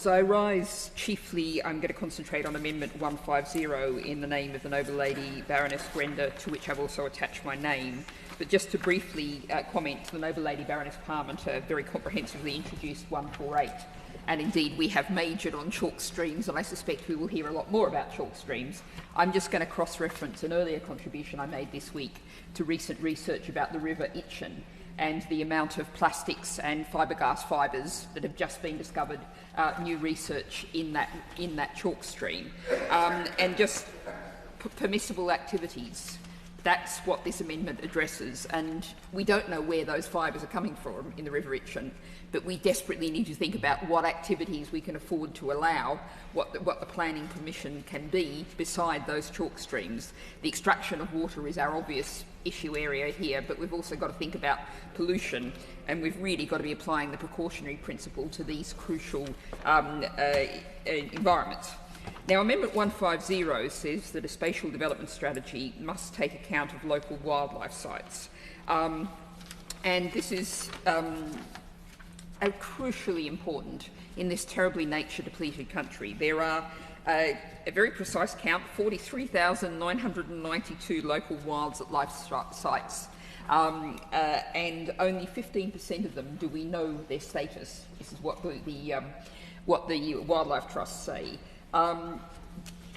Honourables. I rise chiefly, I'm going to concentrate on Amendment 150 in the name of the Noble Lady Baroness Grenda, to which I've also attached my name. But just to briefly comment, the Noble Lady Baroness Parmenter very comprehensively introduced 148. And indeed, we have majored on chalk streams, and I suspect we will hear a lot more about chalk streams. I'm just going to cross-reference an earlier contribution I made this week to recent research about the River Itchen and the amount of plastics and fiberglass fibres that have just been discovered, new research in that chalk stream, and just permissible activities. That's what this amendment addresses, and we don't know where those fibres are coming from in the River Itchen, but we desperately need to think about what activities we can afford to allow, what the planning permission can be beside those chalk streams. The extraction of water is our obvious issue area here, but we've also got to think about pollution, and we've really got to be applying the precautionary principle to these crucial environments. Now, Amendment 150 says that a spatial development strategy must take account of local wildlife sites. And this is crucially important in this terribly nature-depleted country. There are a very precise count, 43,992 local wildlife sites, and only 15% of them do we know their status. This is what the wildlife trusts say.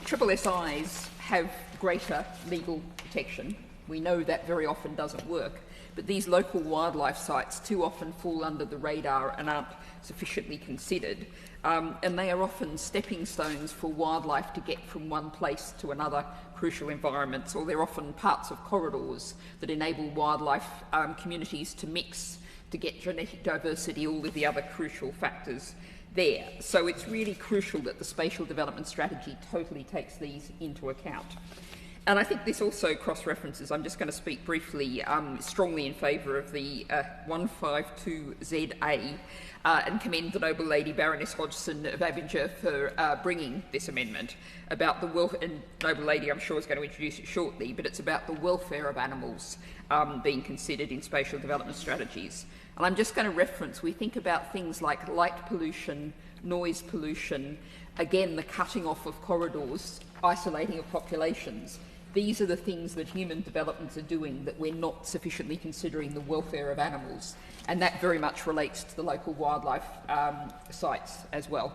SSIs have greater legal protection. We know that very often doesn't work, but these local wildlife sites too often fall under the radar and aren't sufficiently considered, and they are often stepping stones for wildlife to get from one place to another crucial environments, or they're often parts of corridors that enable wildlife communities to mix, to get genetic diversity, all of the other crucial factors there. So it's really crucial that the spatial development strategy totally takes these into account. And I think this also cross-references, I'm just going to speak briefly, strongly in favour of the 152ZA and commend the Noble Lady Baroness Hodgson of Abinger for bringing this amendment about the welfare, and Noble Lady I'm sure is going to introduce it shortly, but it's about the welfare of animals being considered in spatial development strategies. And I'm just going to reference, we think about things like light pollution, noise pollution, again the cutting off of corridors, isolating of populations. These are the things that human developments are doing that we're not sufficiently considering the welfare of animals, and that very much relates to the local wildlife sites as well.